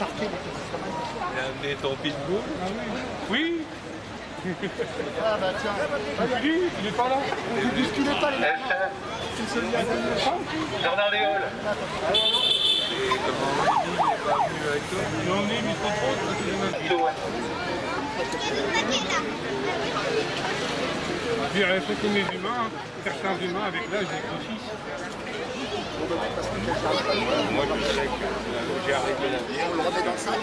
amené ton pitbull? Oui. Ah bah tiens. Il est pas là. Vous bousculez pas les mecs. Bernardéol. Et comment il n'est pas venu avec toi? Il en est, mais trop. J'ai fait comme les humains, certains humains avec l'âge des grossissent. Moi je sais que j'ai arrêté la vie. On le remet dans le sac.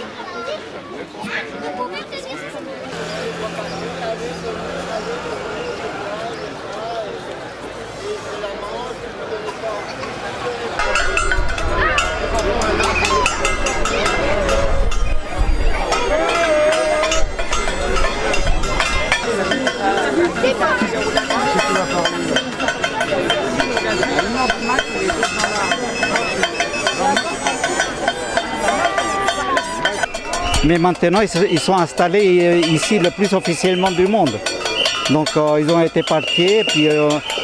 Mais maintenant, ils sont installés ici le plus officiellement du monde. Donc ils ont été parqués, puis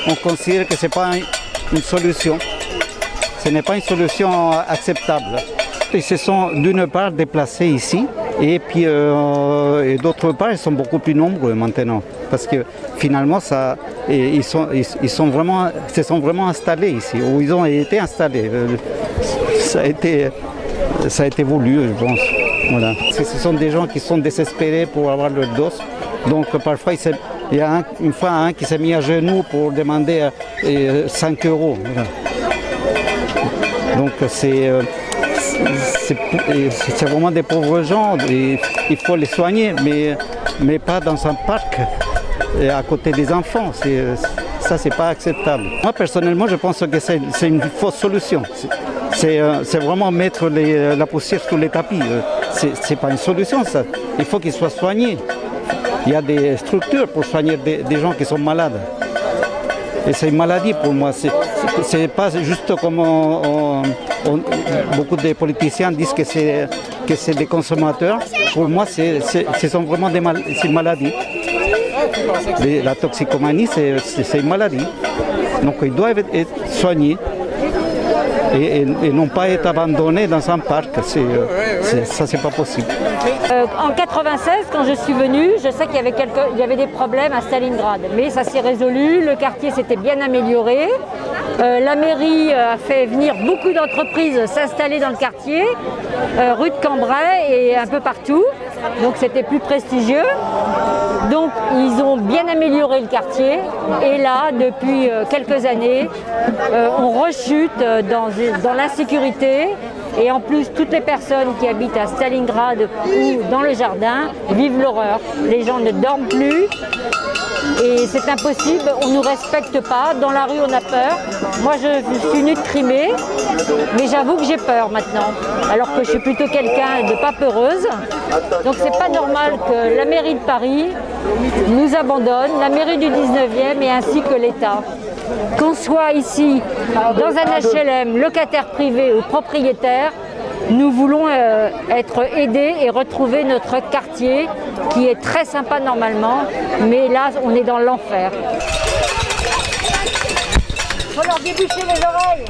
on considère que ce n'est pas une solution. Ce n'est pas une solution acceptable. Ils se sont d'une part déplacés ici, et puis et d'autre part, ils sont beaucoup plus nombreux maintenant. Parce que finalement, ils se sont vraiment installés ici, ou ils ont été installés. Ça a été voulu, je pense. Voilà. Ce sont des gens qui sont désespérés pour avoir leur dose. Donc parfois, il y a une fois un qui s'est mis à genoux pour demander 5 euros. Voilà. Donc c'est vraiment des pauvres gens. Et il faut les soigner, mais pas dans un parc à côté des enfants. Ça, c'est pas acceptable. Moi, personnellement, je pense que c'est une fausse solution. C'est vraiment mettre la poussière sous les tapis. C'est pas une solution, ça. Il faut qu'ils soient soignés. Il y a des structures pour soigner des gens qui sont malades. Et c'est une maladie pour moi. C'est pas juste comme beaucoup de politiciens disent que c'est des consommateurs. Pour moi, ce sont vraiment c'est une maladie. La toxicomanie, c'est une maladie. Donc ils doivent être soignés. Et non pas être abandonnés dans un parc, ça c'est pas possible. En 96, quand je suis venue, je sais qu'il y avait des problèmes à Stalingrad, mais ça s'est résolu, le quartier s'était bien amélioré. La mairie a fait venir beaucoup d'entreprises s'installer dans le quartier, rue de Cambrai et un peu partout, donc c'était plus prestigieux. Donc ils ont bien amélioré le quartier et là, depuis quelques années, on rechute dans l'insécurité et en plus toutes les personnes qui habitent à Stalingrad ou dans le jardin vivent l'horreur. Les gens ne dorment plus et c'est impossible, on ne nous respecte pas, dans la rue on a peur. Moi je suis nue de Crimée, mais j'avoue que j'ai peur maintenant, alors que je suis plutôt quelqu'un de pas peureuse. Donc c'est pas normal que la mairie de Paris nous abandonne, la mairie du 19e et ainsi que l'État. Qu'on soit ici dans un HLM, locataire privé ou propriétaire, nous voulons être aidés et retrouver notre quartier qui est très sympa normalement, mais là on est dans l'enfer. Il faut leur déboucher les oreilles.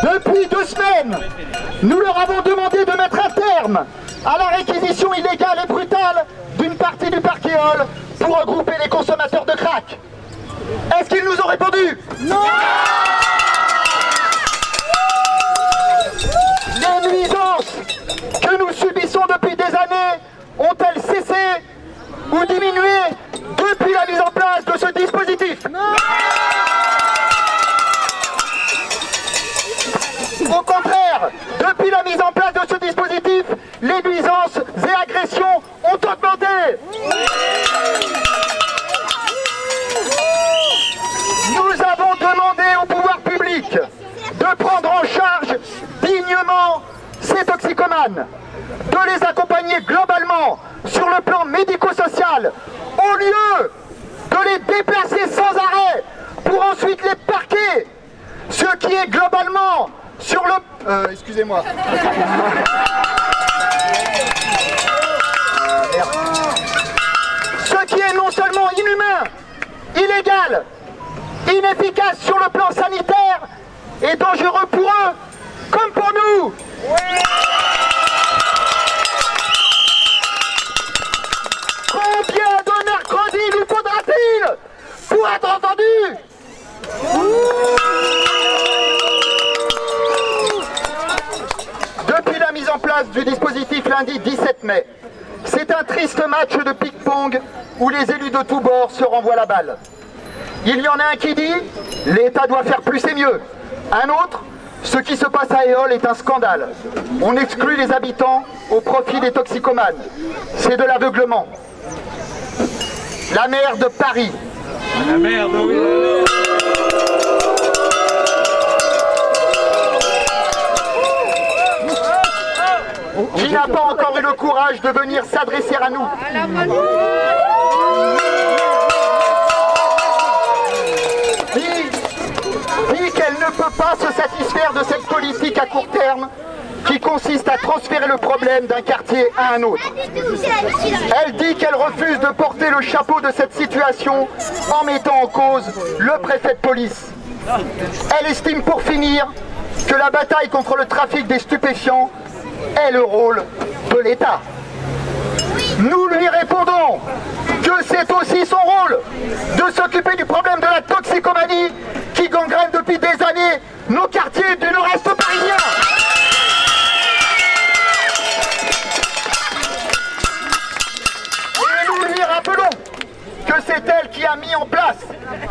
Depuis 2 semaines, nous leur avons demandé de mettre un terme à la réquisition illégale et brutale d'une partie du parc Éole pour regrouper les consommateurs de crack. Est-ce qu'ils nous ont répondu? Non! Les nuisances que nous subissons depuis des années ont-elles cessé ou diminué depuis la mise en place de ce dispositif? Au contraire, depuis la mise en place de ce dispositif, les nuisances et agressions ont augmenté. Nous avons demandé au pouvoir public de prendre en charge dignement ces toxicomanes, de les accompagner globalement sur le plan médico-social, au lieu de les déplacer sans arrêt pour ensuite les parquer, ce qui est globalement sur le... excusez-moi. Ce qui est non seulement inhumain, illégal, inefficace sur le plan sanitaire et dangereux pour eux comme pour nous. en place du dispositif lundi 17 mai. C'est un triste match de ping-pong où les élus de tous bords se renvoient la balle. Il y en a un qui dit « l'État doit faire plus et mieux ». Un autre « ce qui se passe à Éole est un scandale. On exclut les habitants au profit des toxicomanes. C'est de l'aveuglement ». La maire de Paris. La merde, oui. Qui n'a pas encore eu le courage de venir s'adresser à nous. Dit qu'elle ne peut pas se satisfaire de cette politique à court terme qui consiste à transférer le problème d'un quartier à un autre. Elle dit qu'elle refuse de porter le chapeau de cette situation en mettant en cause le préfet de police. Elle estime pour finir que la bataille contre le trafic des stupéfiants est le rôle de l'État. Nous lui répondons que c'est aussi son rôle de s'occuper du problème de la toxicomanie qui gangrène depuis des années nos quartiers du nord-est parisien. Et nous lui rappelons que c'est elle qui a mis en place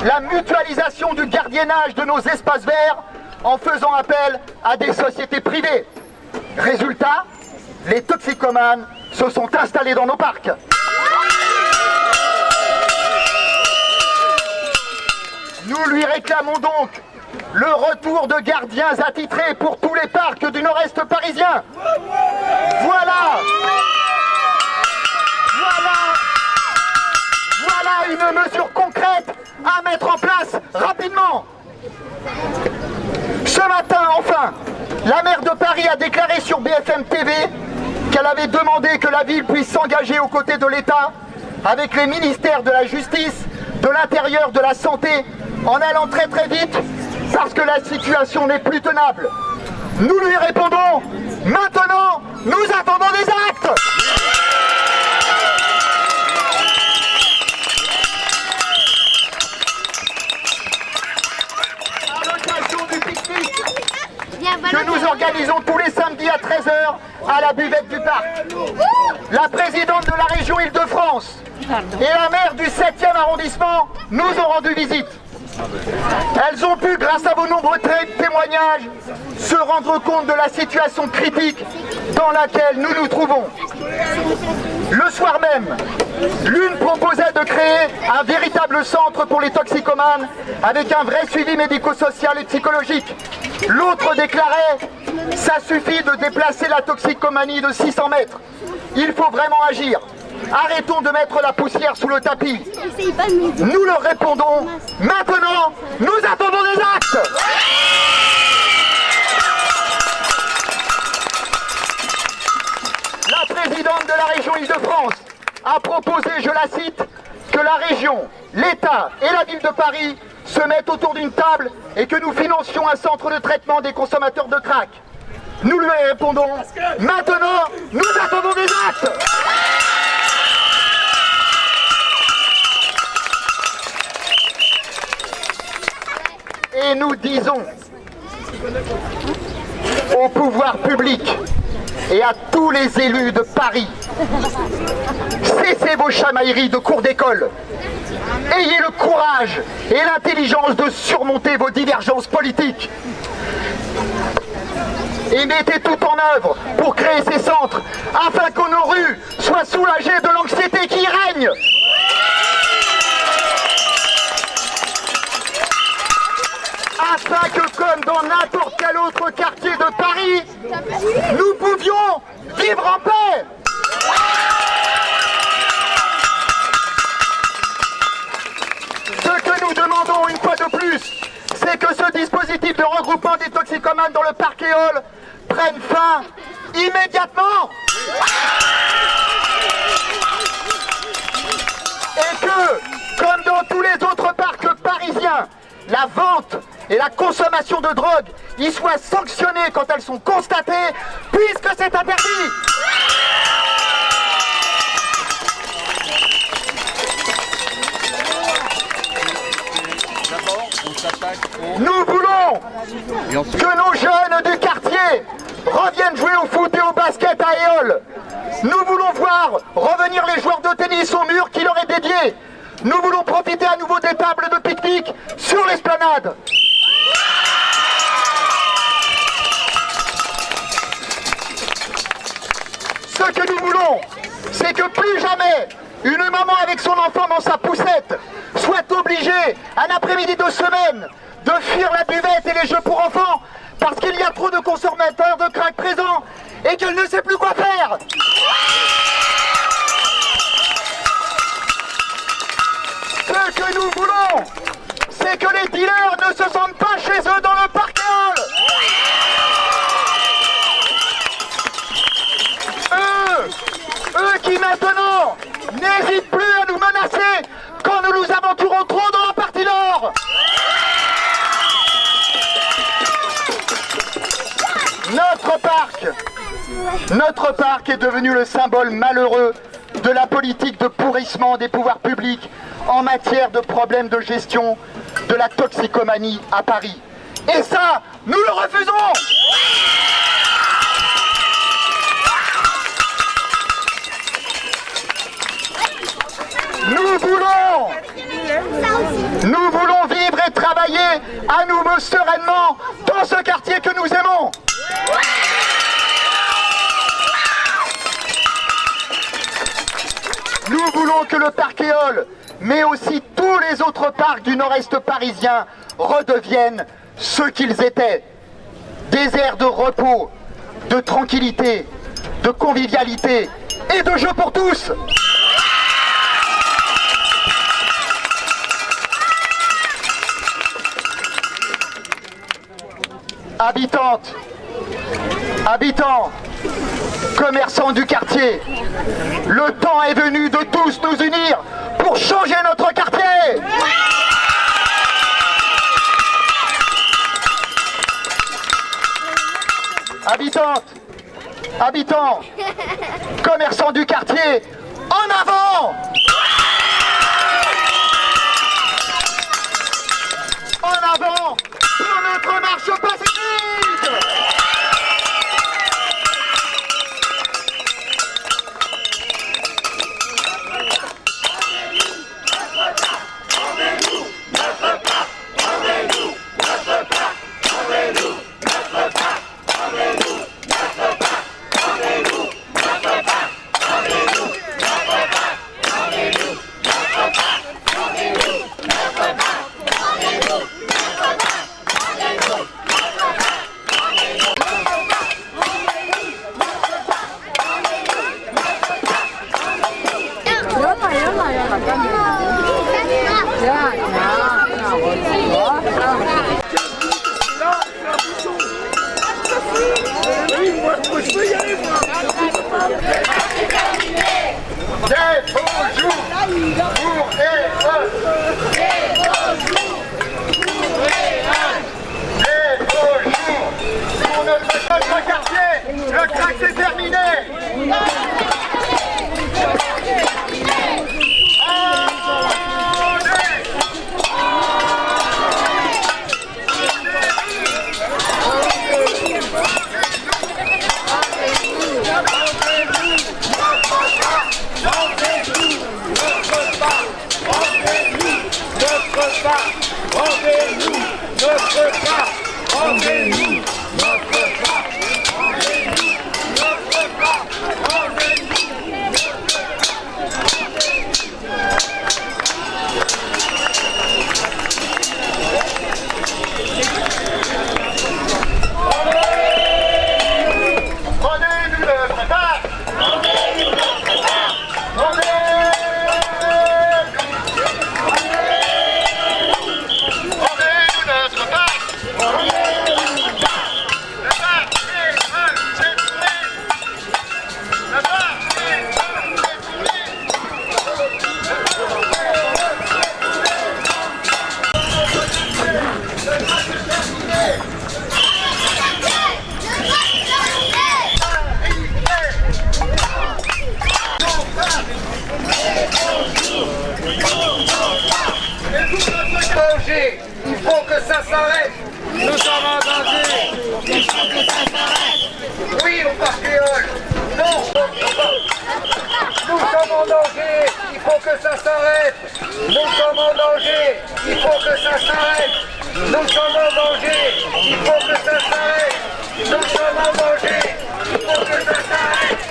la mutualisation du gardiennage de nos espaces verts en faisant appel à des sociétés privées. Résultat, les toxicomanes se sont installés dans nos parcs. Nous lui réclamons donc le retour de gardiens attitrés pour tous les parcs du nord-est parisien. Voilà une mesure concrète à mettre en place rapidement. Ce matin, enfin, la maire de Paris a déclaré sur BFM TV qu'elle avait demandé que la ville puisse s'engager aux côtés de l'État avec les ministères de la Justice, de l'Intérieur, de la Santé, en allant très vite parce que la situation n'est plus tenable. Nous lui répondons, maintenant, nous attendons des actes. À l'occasion du pique-nique que nous organisons tous les samedis à 13h à la buvette du parc, la présidente de la région Île-de-France et la maire du 7e arrondissement nous ont rendu visite. Elles ont pu, grâce à vos nombreux témoignages, se rendre compte de la situation critique dans laquelle nous nous trouvons. Le soir même, l'une proposait de créer un véritable centre pour les toxicomanes avec un vrai suivi médico-social et psychologique. L'autre déclarait « ça suffit de déplacer la toxicomanie de 600 mètres. Il faut vraiment agir. Arrêtons de mettre la poussière sous le tapis. » Nous leur répondons « maintenant, nous attendons des actes !» La présidente de la région Île-de-France a proposé, je la cite, que la région, l'État et la ville de Paris se mettent autour d'une table et que nous financions un centre de traitement des consommateurs de crack. Nous lui répondons « maintenant, nous attendons des actes !» Et nous disons au pouvoir public et à tous les élus de Paris, cessez vos chamailleries de cours d'école. Ayez le courage et l'intelligence de surmonter vos divergences politiques. Et mettez tout en œuvre pour créer ces centres afin que nos rues soient soulagées de l'anxiété qui y règne. Afin que, comme dans n'importe quel autre quartier de Paris, nous pouvions vivre en paix. Ce que nous demandons une fois de plus, c'est que ce dispositif de regroupement des toxicomanes dans le parc Éole prenne fin immédiatement. Et que, comme dans tous les autres parcs parisiens, la vente et la consommation de drogue y soient sanctionnées quand elles sont constatées, puisque c'est interdit. Nous voulons que nos jeunes du quartier reviennent jouer au foot et au basket Ce que nous voulons, c'est que plus jamais une maman avec son enfant dans sa poussette soit obligée, un après-midi de semaine, de fuir la buvette et les jeux pour enfants parce qu'il y a trop de consommateurs de crack présents et qu'elle ne sait plus quoi faire. Ce que nous voulons, c'est que les dealers ne se sentent pas chez eux dans le parc-éole. Eux qui maintenant n'hésitent plus à nous menacer quand nous nous aventurons trop dans la partie nord. Notre parc est devenu le symbole malheureux de la politique de pourrissement des pouvoirs publics en matière de problèmes de gestion de la toxicomanie à Paris. Et ça, nous le refusons! Nous voulons vivre et travailler à nouveau sereinement dans ce quartier que nous aimons. Nous voulons que le parc-éole, mais aussi tous les autres parcs du nord-est parisien, redeviennent ce qu'ils étaient. Des aires de repos, de tranquillité, de convivialité et de jeux pour tous. Habitantes, habitants, commerçants du quartier, le temps est venu de tous nous unir pour changer notre quartier. Habitantes, habitants, commerçants du quartier, en avant! En avant pour notre marche pacifique! Le crack c'est terminé. Il faut que ça s'arrête. Nous sommes en danger. Il faut que ça s'arrête. Oui au parc-éole. Non. Nous sommes en danger. Il faut que ça s'arrête. Nous sommes en danger. Il faut que ça s'arrête. Nous sommes en danger. Il faut que ça s'arrête. Nous sommes en danger. Il faut que ça s'arrête.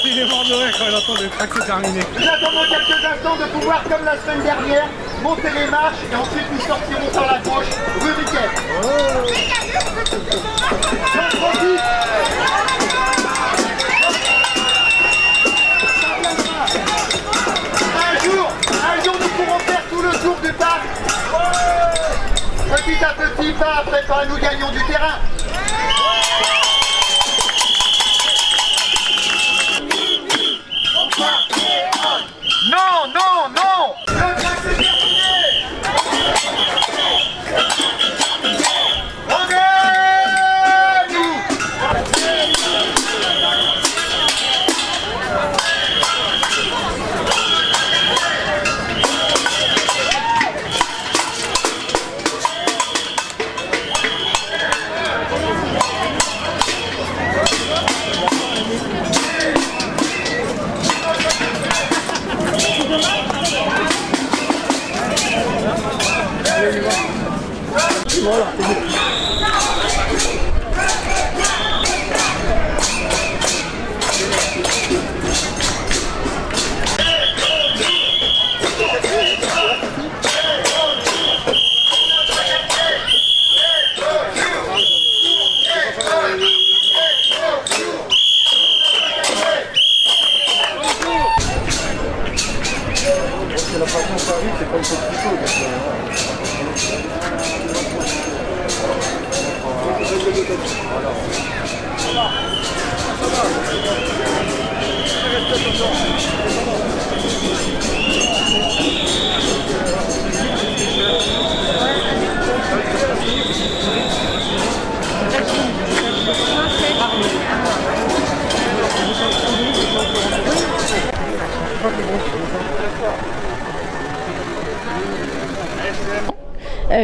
Il est mort de rire quand il entend le track c'est terminé. Nous attendons quelques instants de pouvoir, comme la semaine dernière, monter les marches et ensuite nous sortirons par la gauche, rue Riquet. J'en profite. Un jour nous pourrons faire tout le tour du parc. Petit à petit, pas après pas, nous gagnons du terrain. Non, non, non! Le track c'est terminé! On est nous!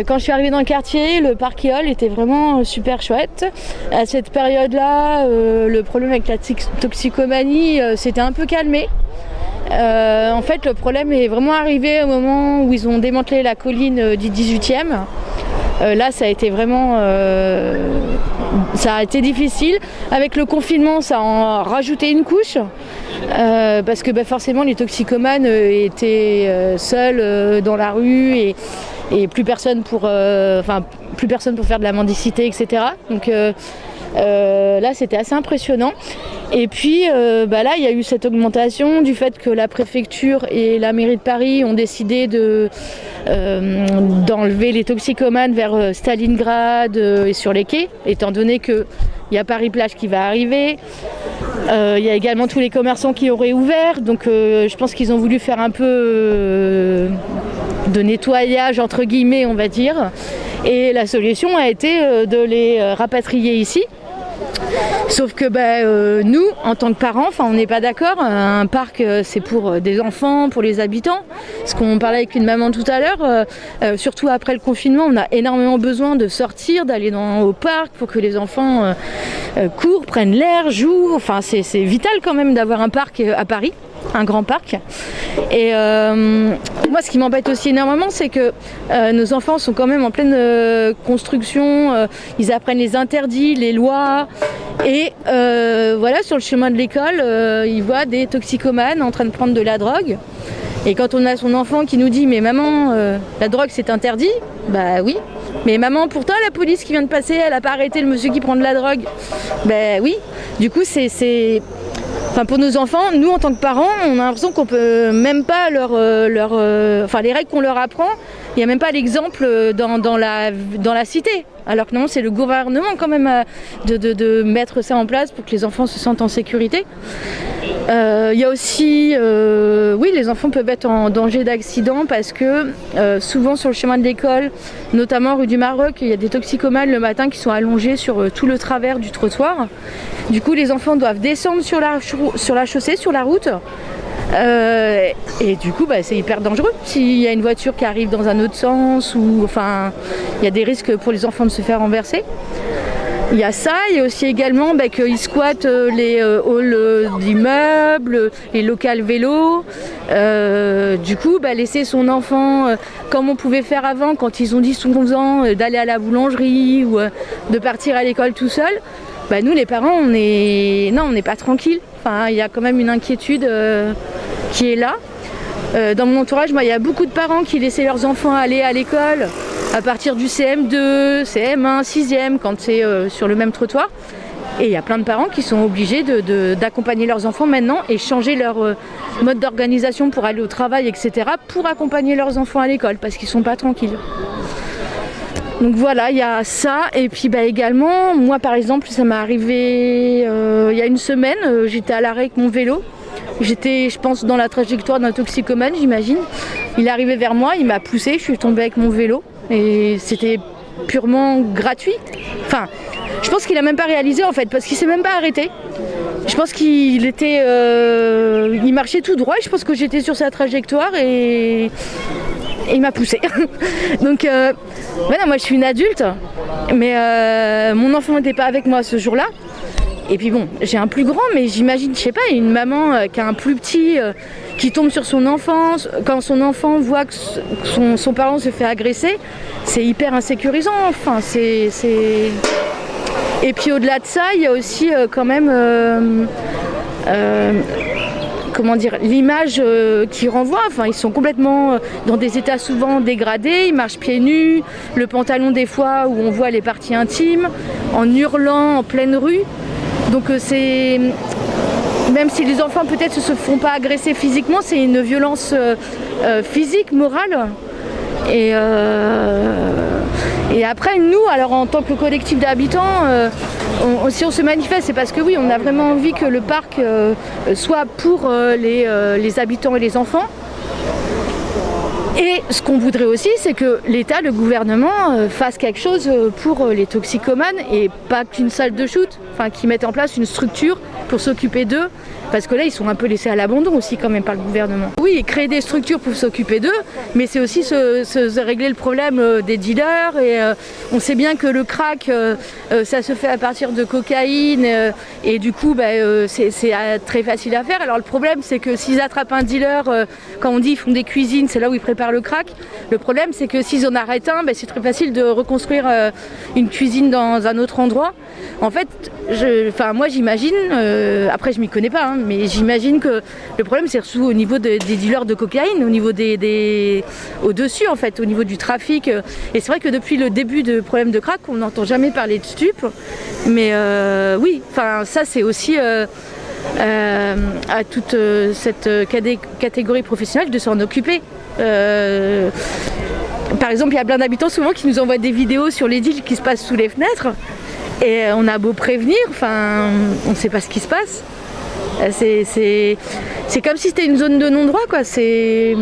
Quand je suis arrivée dans le quartier, le parc Éole était vraiment super chouette. À cette période-là, le problème avec la toxicomanie s'était un peu calmé. En fait, le problème est vraiment arrivé au moment où ils ont démantelé la colline du 18e. Là, ça a été vraiment ça a été difficile. Avec le confinement, ça en a rajouté une couche. Parce que forcément, les toxicomanes étaient seuls dans la rue et plus personne pour faire de la mendicité, etc. Donc là, c'était assez impressionnant. Et puis là, il y a eu cette augmentation du fait que la préfecture et la mairie de Paris ont décidé d'enlever les toxicomanes vers Stalingrad et sur les quais, étant donné qu'il y a Paris-Plage qui va arriver. Il y a également tous les commerçants qui auraient ouvert. Donc je pense qu'ils ont voulu faire un peu de nettoyage, entre guillemets, on va dire. Et la solution a été de les rapatrier ici. Sauf que nous, en tant que parents, on n'est pas d'accord. Un parc, c'est pour des enfants, pour les habitants. Parce qu'on parlait avec une maman tout à l'heure, surtout après le confinement, on a énormément besoin de sortir, d'aller au parc pour que les enfants courent, prennent l'air, jouent. Enfin, c'est vital quand même d'avoir un parc à Paris, un grand parc. Et moi, ce qui m'embête aussi énormément, c'est que nos enfants sont quand même en pleine construction. Ils apprennent les interdits, les lois. Et voilà, sur le chemin de l'école, ils voient des toxicomanes en train de prendre de la drogue. Et quand on a son enfant qui nous dit « Mais maman, la drogue c'est interdit », bah oui. Mais maman, pourtant la police qui vient de passer, elle n'a pas arrêté le monsieur qui prend de la drogue. Bah oui. Du coup, Enfin, pour nos enfants, nous en tant que parents, on a l'impression qu'on peut même pas les règles qu'on leur apprend, il n'y a même pas l'exemple dans la cité. Alors que non, c'est le gouvernement quand même de mettre ça en place pour que les enfants se sentent en sécurité. Il y a aussi, oui, les enfants peuvent être en danger d'accident parce que souvent sur le chemin de l'école, notamment rue du Maroc, il y a des toxicomanes le matin qui sont allongés sur tout le travers du trottoir. Du coup, les enfants doivent descendre sur la chaussée, sur la route. Et du coup, c'est hyper dangereux s'il y a une voiture qui arrive dans un autre sens ou enfin, il y a des risques pour les enfants de se faire renverser. Il y a ça, il y a aussi également qu'ils squattent les halls d'immeubles, les locales vélos. Du coup, laisser son enfant, comme on pouvait faire avant quand ils ont 10 ou 11 ans, d'aller à la boulangerie ou de partir à l'école tout seul. Nous les parents, on n'est pas tranquilles. Enfin, il y a quand même une inquiétude qui est là. Dans mon entourage, moi, il y a beaucoup de parents qui laissaient leurs enfants aller à l'école à partir du CM2, CM1, 6e, quand c'est sur le même trottoir. Et il y a plein de parents qui sont obligés d'accompagner leurs enfants maintenant et changer leur mode d'organisation pour aller au travail, etc., pour accompagner leurs enfants à l'école, parce qu'ils ne sont pas tranquilles. Donc voilà, il y a ça. Et puis également, moi par exemple, ça m'est arrivé il y a une semaine, j'étais à l'arrêt avec mon vélo. J'étais, je pense, dans la trajectoire d'un toxicomane, j'imagine. Il est arrivé vers moi, il m'a poussé, je suis tombée avec mon vélo. Et c'était purement gratuit. Enfin, je pense qu'il n'a même pas réalisé en fait, parce qu'il ne s'est même pas arrêté. Je pense qu'il était, il marchait tout droit, et je pense que j'étais sur sa trajectoire et il m'a poussé. Donc voilà, moi je suis une adulte, mais mon enfant n'était pas avec moi ce jour-là. Et puis bon, j'ai un plus grand, mais j'imagine, je sais pas, une maman qui a un plus petit qui tombe sur son enfant, quand son enfant voit que son parent se fait agresser, c'est hyper insécurisant. Enfin, c'est... Et puis au-delà de ça, il y a aussi quand même comment dire, l'image qui renvoie. Enfin, ils sont complètement dans des états souvent dégradés, ils marchent pieds nus, le pantalon des fois où on voit les parties intimes, en hurlant en pleine rue. Donc c'est, même si les enfants peut-être ne se font pas agresser physiquement, c'est une violence physique, morale. Et après, nous, alors en tant que collectif d'habitants, si on se manifeste, c'est parce que oui, on a vraiment envie que le parc soit pour les habitants et les enfants. Et ce qu'on voudrait aussi, c'est que l'État, le gouvernement, fasse quelque chose pour les toxicomanes et pas qu'une salle de shoot, enfin qu'ils mettent en place une structure pour s'occuper d'eux, parce que là ils sont un peu laissés à l'abandon aussi quand même par le gouvernement. Oui, créer des structures pour s'occuper d'eux, mais c'est aussi se régler le problème des dealers, et on sait bien que le crack, ça se fait à partir de cocaïne, et du coup c'est très facile à faire. Alors le problème c'est que s'ils attrapent un dealer, quand on dit ils font des cuisines, c'est là où ils préparent le crack. Le problème c'est que s'ils en arrêtent un, c'est très facile de reconstruire une cuisine dans un autre endroit. En fait, moi j'imagine, après je m'y connais pas, hein, mais j'imagine que le problème c'est surtout au niveau des dealers de cocaïne, au niveau au-dessus en fait, au niveau du trafic. Et c'est vrai que depuis le début du problème de crack, on n'entend jamais parler de stupes. Mais oui, ça c'est aussi à toute cette catégorie professionnelle de s'en occuper. Par exemple, il y a plein d'habitants souvent qui nous envoient des vidéos sur les deals qui se passent sous les fenêtres. Et on a beau prévenir, on ne sait pas ce qui se passe. C'est comme si c'était une zone de non-droit, quoi. C'est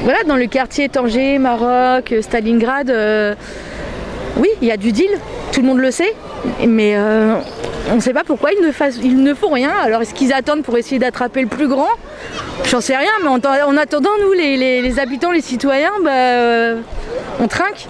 voilà, dans le quartier Tanger, Maroc, Stalingrad, oui, il y a du deal, tout le monde le sait, mais on ne sait pas pourquoi ils ne font rien. Alors est-ce qu'ils attendent pour essayer d'attraper le plus grand? J'en sais rien, mais en attendant, nous, les habitants, les citoyens, on trinque.